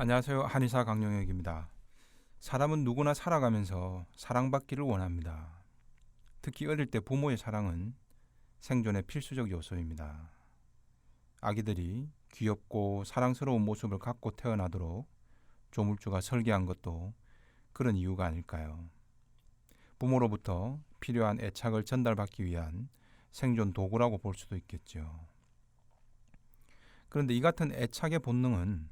안녕하세요. 한의사 강용혁입니다. 사람은 누구나 살아가면서 사랑받기를 원합니다. 특히 어릴 때 부모의 사랑은 생존의 필수적 요소입니다. 아기들이 귀엽고 사랑스러운 모습을 갖고 태어나도록 조물주가 설계한 것도 그런 이유가 아닐까요? 부모로부터 필요한 애착을 전달받기 위한 생존 도구라고 볼 수도 있겠죠. 그런데 이 같은 애착의 본능은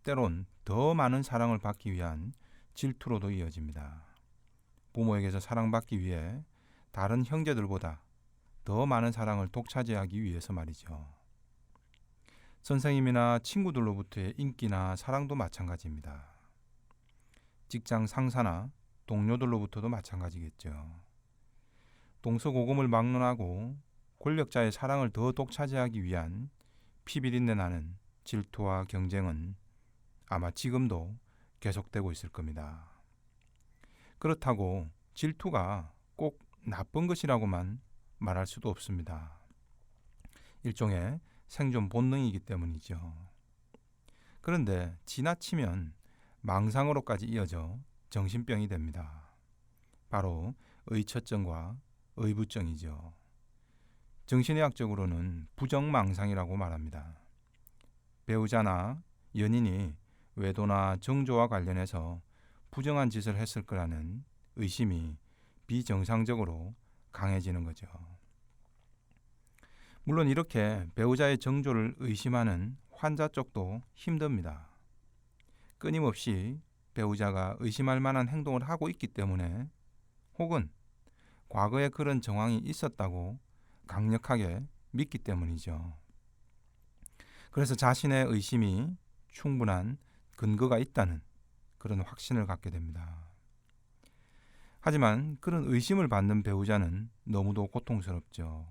때론 더 많은 사랑을 받기 위한 질투로도 이어집니다. 부모에게서 사랑받기 위해 다른 형제들보다 더 많은 사랑을 독차지하기 위해서 말이죠. 선생님이나 친구들로부터의 인기나 사랑도 마찬가지입니다. 직장 상사나 동료들로부터도 마찬가지겠죠. 동서고금을 막론하고 권력자의 사랑을 더 독차지하기 위한 피비린내 나는 질투와 경쟁은 아마 지금도 계속되고 있을 겁니다. 그렇다고 질투가 꼭 나쁜 것이라고만 말할 수도 없습니다. 일종의 생존 본능이기 때문이죠. 그런데 지나치면 망상으로까지 이어져 정신병이 됩니다. 바로 의처증과 의부증이죠. 정신의학적으로는 부정망상이라고 말합니다. 배우자나 연인이 외도나 정조와 관련해서 부정한 짓을 했을 거라는 의심이 비정상적으로 강해지는 거죠. 물론 이렇게 배우자의 정조를 의심하는 환자 쪽도 힘듭니다. 끊임없이 배우자가 의심할 만한 행동을 하고 있기 때문에 혹은 과거에 그런 정황이 있었다고 강력하게 믿기 때문이죠. 그래서 자신의 의심이 충분한 근거가 있다는 그런 확신을 갖게 됩니다. 하지만 그런 의심을 받는 배우자는 너무도 고통스럽죠.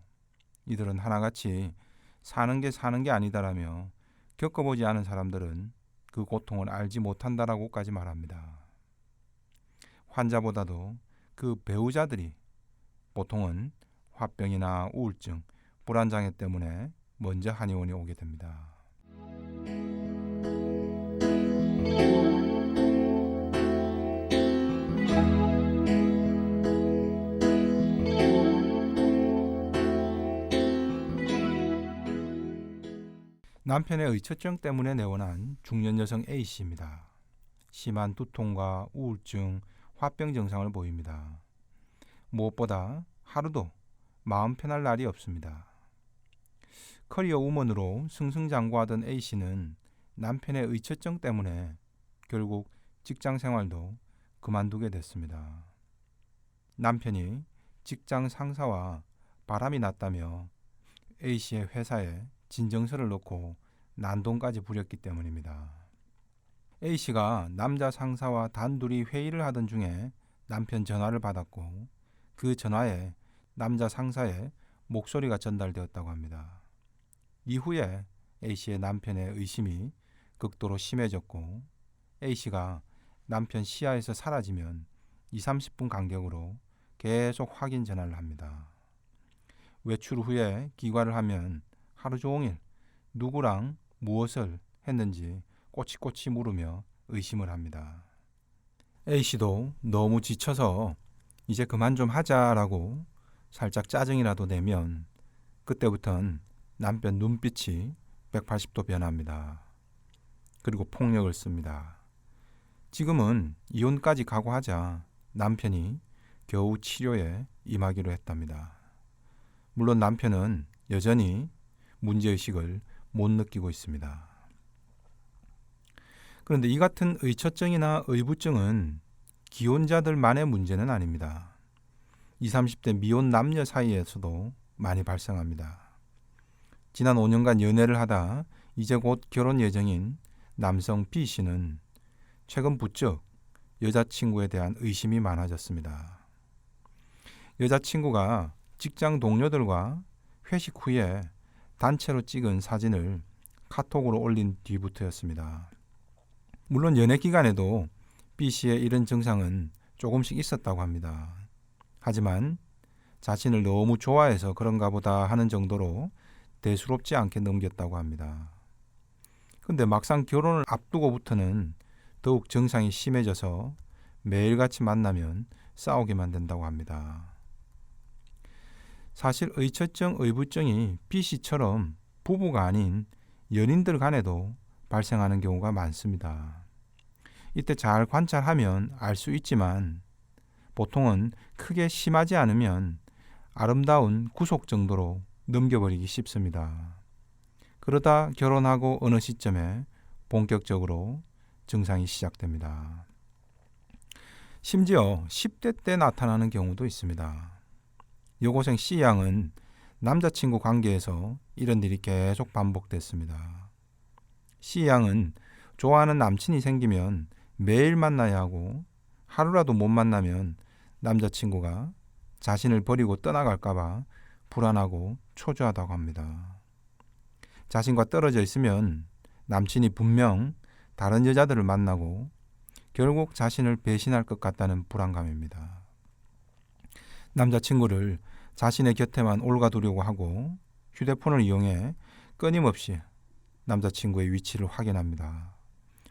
이들은 하나같이 사는 게 아니다라며 겪어보지 않은 사람들은 그 고통을 알지 못한다라고까지 말합니다. 환자보다도 그 배우자들이 보통은 화병이나 우울증, 불안장애 때문에 먼저 한의원에 오게 됩니다. 남편의 의처증 때문에 내원한 중년 여성 A씨입니다. 심한 두통과 우울증, 화병 증상을 보입니다. 무엇보다 하루도 마음 편할 날이 없습니다. 커리어 우먼으로 승승장구하던 A씨는 남편의 의처증 때문에 결국 직장 생활도 그만두게 됐습니다. 남편이 직장 상사와 바람이 났다며 A씨의 회사에 진정서를 넣고 난동까지 부렸기 때문입니다. A씨가 남자 상사와 단둘이 회의를 하던 중에 남편 전화를 받았고 그 전화에 남자 상사의 목소리가 전달되었다고 합니다. 이후에 A씨의 남편의 의심이 극도로 심해졌고 A씨가 남편 시야에서 사라지면 20-30분 간격으로 계속 확인 전화를 합니다. 외출 후에 귀가를 하면 하루 종일 누구랑 무엇을 했는지 꼬치꼬치 물으며 의심을 합니다. A씨도 너무 지쳐서 이제 그만 좀 하자라고 살짝 짜증이라도 내면 그때부턴 남편 눈빛이 180도 변합니다. 그리고 폭력을 씁니다. 지금은 이혼까지 각오하자 남편이 겨우 치료에 임하기로 했답니다. 물론 남편은 여전히 문제의식을 못 느끼고 있습니다. 그런데 이 같은 의처증이나 의부증은 기혼자들만의 문제는 아닙니다. 20, 30대 미혼 남녀 사이에서도 많이 발생합니다. 지난 5년간 연애를 하다 이제 곧 결혼 예정인 남성 B씨는 최근 부쩍 여자친구에 대한 의심이 많아졌습니다. 여자친구가 직장 동료들과 회식 후에 단체로 찍은 사진을 카톡으로 올린 뒤부터였습니다. 물론 연애 기간에도 B씨의 이런 증상은 조금씩 있었다고 합니다. 하지만 자신을 너무 좋아해서 그런가 보다 하는 정도로 대수롭지 않게 넘겼다고 합니다. 근데 막상 결혼을 앞두고부터는 더욱 증상이 심해져서 매일같이 만나면 싸우게만 된다고 합니다. 사실 의처증, 의부증이 B씨처럼 부부가 아닌 연인들 간에도 발생하는 경우가 많습니다. 이때 잘 관찰하면 알 수 있지만 보통은 크게 심하지 않으면 아름다운 구속 정도로 넘겨버리기 쉽습니다. 그러다 결혼하고 어느 시점에 본격적으로 증상이 시작됩니다. 심지어 10대 때 나타나는 경우도 있습니다. 여고생 C양은 남자친구 관계에서 이런 일이 계속 반복됐습니다. C양은 좋아하는 남친이 생기면 매일 만나야 하고 하루라도 못 만나면 남자친구가 자신을 버리고 떠나갈까봐 불안하고 초조하다고 합니다. 자신과 떨어져 있으면 남친이 분명 다른 여자들을 만나고 결국 자신을 배신할 것 같다는 불안감입니다. 남자친구를 자신의 곁에만 올가두려고 하고 휴대폰을 이용해 끊임없이 남자친구의 위치를 확인합니다.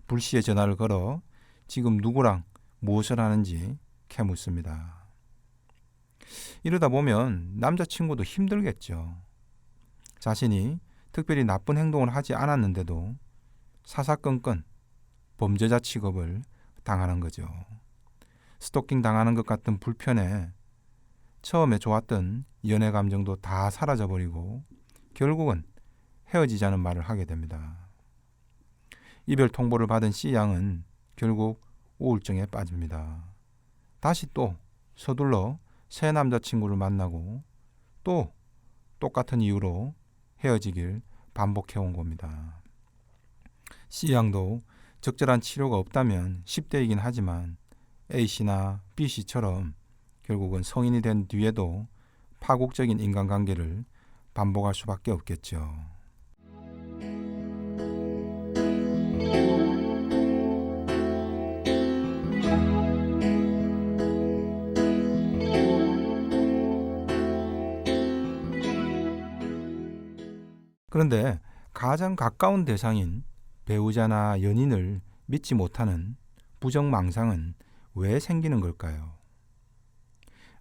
불시에 전화를 걸어 지금 누구랑 무엇을 하는지 캐묻습니다. 이러다 보면 남자친구도 힘들겠죠. 자신이 특별히 나쁜 행동을 하지 않았는데도 사사건건 범죄자 취급을 당하는 거죠. 스토킹 당하는 것 같은 불편에 처음에 좋았던 연애 감정도 다 사라져버리고 결국은 헤어지자는 말을 하게 됩니다. 이별 통보를 받은 C양은 결국 우울증에 빠집니다. 다시 또 서둘러 새 남자친구를 만나고 또 똑같은 이유로 헤어지길 반복해온 겁니다. C양도 적절한 치료가 없다면 10대이긴 하지만 A씨나 B씨처럼 결국은 성인이 된 뒤에도 파국적인 인간관계를 반복할 수밖에 없겠죠. 그런데 가장 가까운 대상인 배우자나 연인을 믿지 못하는 부정망상은 왜 생기는 걸까요?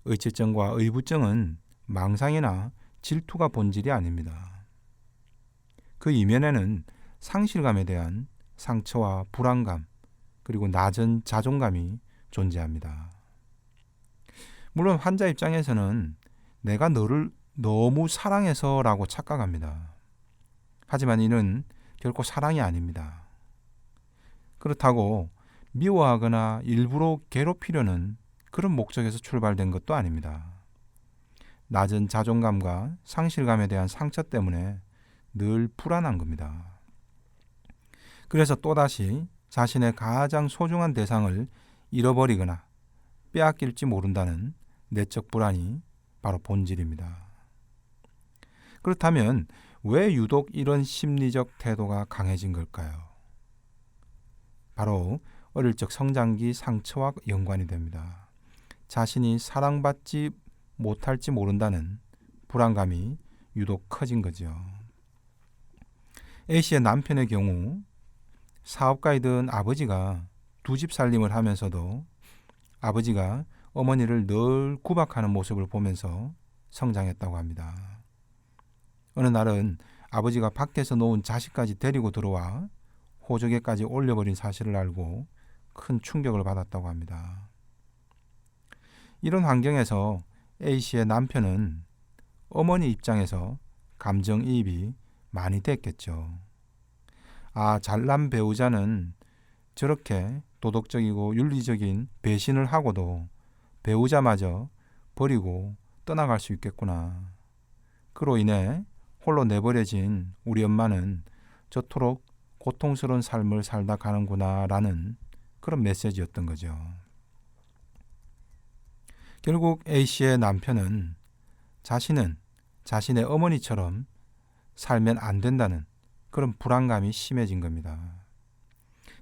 의처증과 의부증은 망상이나 질투가 본질이 아닙니다. 그 이면에는 상실감에 대한 상처와 불안감, 그리고 낮은 자존감이 존재합니다. 물론 환자 입장에서는 내가 너를 너무 사랑해서라고 착각합니다. 하지만 이는 결코 사랑이 아닙니다. 그렇다고 미워하거나 일부러 괴롭히려는 그런 목적에서 출발된 것도 아닙니다. 낮은 자존감과 상실감에 대한 상처 때문에 늘 불안한 겁니다. 그래서 또다시 자신의 가장 소중한 대상을 잃어버리거나 빼앗길지 모른다는 내적 불안이 바로 본질입니다. 그렇다면 왜 유독 이런 심리적 태도가 강해진 걸까요? 바로 어릴 적 성장기 상처와 연관이 됩니다. 자신이 사랑받지 못할지 모른다는 불안감이 유독 커진 거죠. A씨의 남편의 경우 사업가이던 아버지가 두 집 살림을 하면서도 아버지가 어머니를 늘 구박하는 모습을 보면서 성장했다고 합니다. 어느 날은 아버지가 밖에서 놓은 자식까지 데리고 들어와 호적에까지 올려버린 사실을 알고 큰 충격을 받았다고 합니다. 이런 환경에서 A씨의 남편은 어머니 입장에서 감정이입이 많이 됐겠죠. 아, 잘난 배우자는 저렇게 도덕적이고 윤리적인 배신을 하고도 배우자마저 버리고 떠나갈 수 있겠구나. 그로 인해 홀로 내버려진 우리 엄마는 저토록 고통스러운 삶을 살다 가는구나 라는 그런 메시지였던 거죠. 결국 A씨의 남편은 자신은 자신의 어머니처럼 살면 안 된다는 그런 불안감이 심해진 겁니다.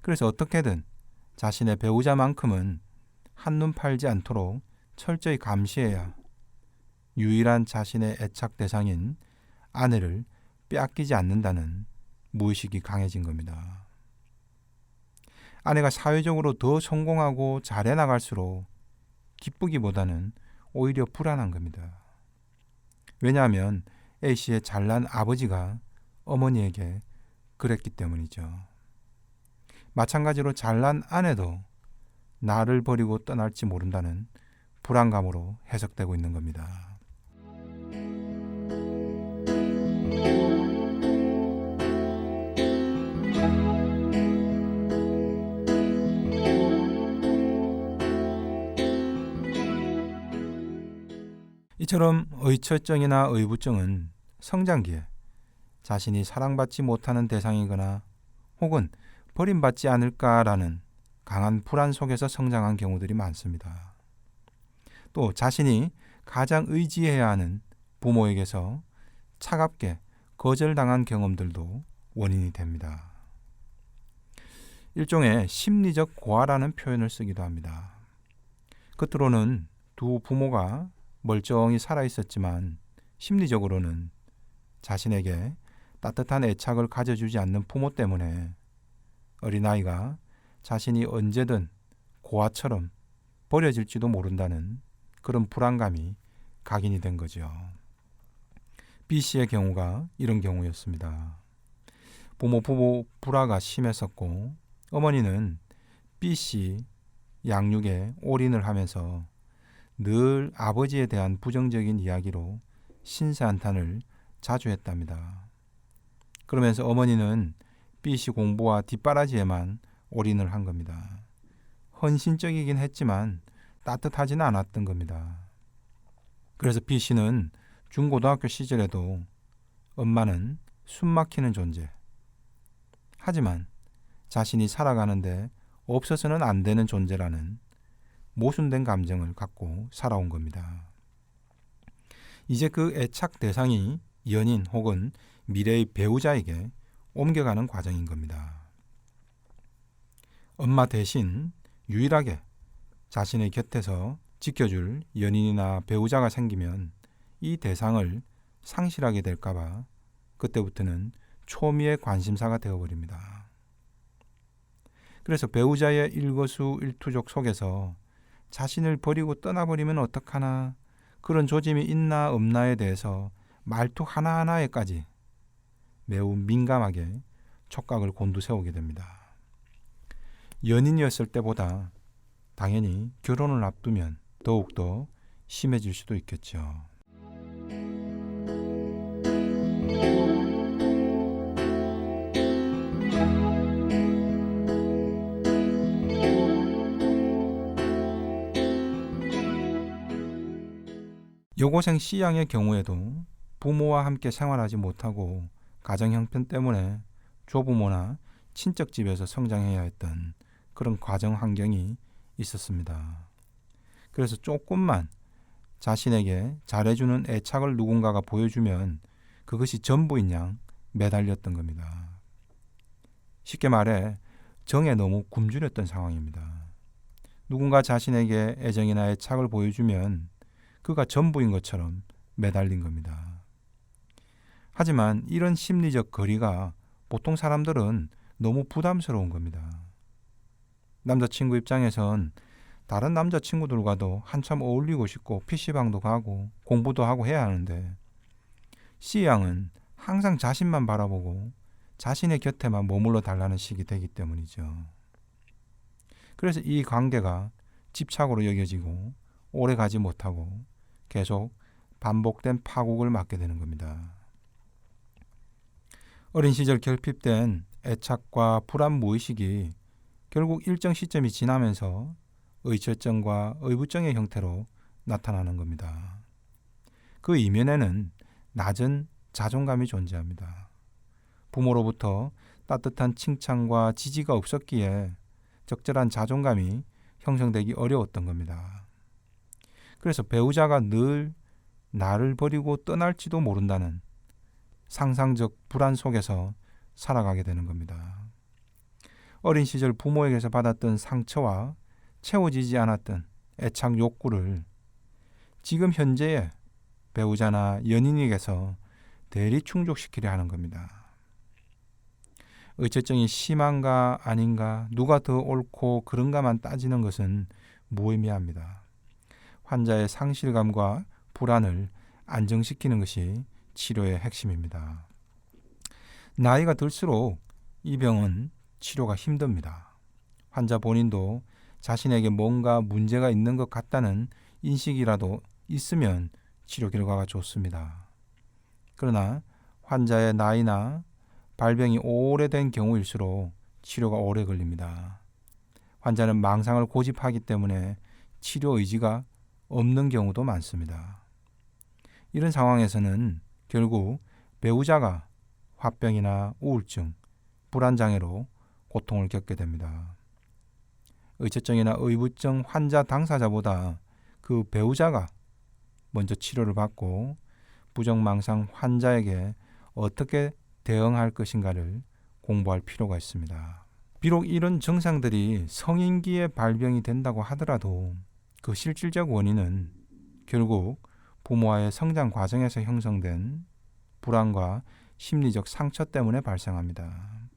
그래서 어떻게든 자신의 배우자만큼은 한눈 팔지 않도록 철저히 감시해야 유일한 자신의 애착 대상인 아내를 빼앗기지 않는다는 무의식이 강해진 겁니다. 아내가 사회적으로 더 성공하고 잘해 나갈수록 기쁘기보다는 오히려 불안한 겁니다. 왜냐하면 A씨의 잘난 아버지가 어머니에게 그랬기 때문이죠. 마찬가지로 잘난 아내도 나를 버리고 떠날지 모른다는 불안감으로 해석되고 있는 겁니다. 이처럼 의처증이나 의부증은 성장기에 자신이 사랑받지 못하는 대상이거나 혹은 버림받지 않을까라는 강한 불안 속에서 성장한 경우들이 많습니다. 또 자신이 가장 의지해야 하는 부모에게서 차갑게 거절당한 경험들도 원인이 됩니다. 일종의 심리적 고아라는 표현을 쓰기도 합니다. 겉으로는 두 부모가 멀쩡히 살아있었지만 심리적으로는 자신에게 따뜻한 애착을 가져주지 않는 부모 때문에 어린아이가 자신이 언제든 고아처럼 버려질지도 모른다는 그런 불안감이 각인이 된 거죠. B씨의 경우가 이런 경우였습니다. 부모 불화가 심했었고 어머니는 B씨 양육에 올인을 하면서 늘 아버지에 대한 부정적인 이야기로 신세한탄을 자주 했답니다. 그러면서 어머니는 B씨 공부와 뒷바라지에만 올인을 한 겁니다. 헌신적이긴 했지만 따뜻하지는 않았던 겁니다. 그래서 B씨는 중고등학교 시절에도 엄마는 숨막히는 존재, 하지만 자신이 살아가는데 없어서는 안 되는 존재라는 모순된 감정을 갖고 살아온 겁니다. 이제 그 애착 대상이 연인 혹은 미래의 배우자에게 옮겨가는 과정인 겁니다. 엄마 대신 유일하게 자신의 곁에서 지켜줄 연인이나 배우자가 생기면 이 대상을 상실하게 될까봐 그때부터는 초미의 관심사가 되어버립니다. 그래서 배우자의 일거수일투족 속에서 자신을 버리고 떠나버리면 어떡하나, 그런 조짐이 있나 없나에 대해서 말투 하나하나에까지 매우 민감하게 촉각을 곤두세우게 됩니다. 연인이었을 때보다 당연히 결혼을 앞두면 더욱더 심해질 수도 있겠죠. 여고생 C양의 경우에도 부모와 함께 생활하지 못하고 가정 형편 때문에 조부모나 친척집에서 성장해야 했던 그런 가정 환경이 있었습니다. 그래서 조금만 자신에게 잘해주는 애착을 누군가가 보여주면 그것이 전부인 양 매달렸던 겁니다. 쉽게 말해 정에 너무 굶주렸던 상황입니다. 누군가 자신에게 애정이나 애착을 보여주면 그가 전부인 것처럼 매달린 겁니다. 하지만 이런 심리적 거리가 보통 사람들은 너무 부담스러운 겁니다. 남자친구 입장에선 다른 남자친구들과도 한참 어울리고 싶고 PC방도 가고 공부도 하고 해야 하는데 C양은 항상 자신만 바라보고 자신의 곁에만 머물러 달라는 식이 되기 때문이죠. 그래서 이 관계가 집착으로 여겨지고 오래 가지 못하고 계속 반복된 파국을 맞게 되는 겁니다. 어린 시절 결핍된 애착과 불안 무의식이 결국 일정 시점이 지나면서 의처증과 의부증의 형태로 나타나는 겁니다. 그 이면에는 낮은 자존감이 존재합니다. 부모로부터 따뜻한 칭찬과 지지가 없었기에 적절한 자존감이 형성되기 어려웠던 겁니다. 그래서 배우자가 늘 나를 버리고 떠날지도 모른다는 상상적 불안 속에서 살아가게 되는 겁니다. 어린 시절 부모에게서 받았던 상처와 채워지지 않았던 애착 욕구를 지금 현재의 배우자나 연인에게서 대리 충족시키려 하는 겁니다. 의처증이 심한가 아닌가, 누가 더 옳고 그른가만 따지는 것은 무의미합니다. 환자의 상실감과 불안을 안정시키는 것이 치료의 핵심입니다. 나이가 들수록 이 병은 치료가 힘듭니다. 환자 본인도 자신에게 뭔가 문제가 있는 것 같다는 인식이라도 있으면 치료 결과가 좋습니다. 그러나 환자의 나이나 발병이 오래된 경우일수록 치료가 오래 걸립니다. 환자는 망상을 고집하기 때문에 치료 의지가 없는 경우도 많습니다. 이런 상황에서는 결국 배우자가 화병이나 우울증, 불안장애로 고통을 겪게 됩니다. 의처증이나 의부증 환자 당사자보다 그 배우자가 먼저 치료를 받고 부정망상 환자에게 어떻게 대응할 것인가를 공부할 필요가 있습니다. 비록 이런 증상들이 성인기에 발병이 된다고 하더라도 그 실질적 원인은 결국 부모와의 성장 과정에서 형성된 불안과 심리적 상처 때문에 발생합니다.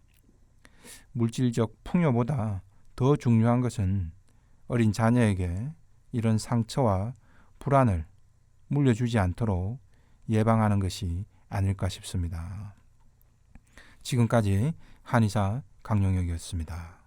물질적 풍요보다 더 중요한 것은 어린 자녀에게 이런 상처와 불안을 물려주지 않도록 예방하는 것이 아닐까 싶습니다. 지금까지 한의사 강용혁이었습니다.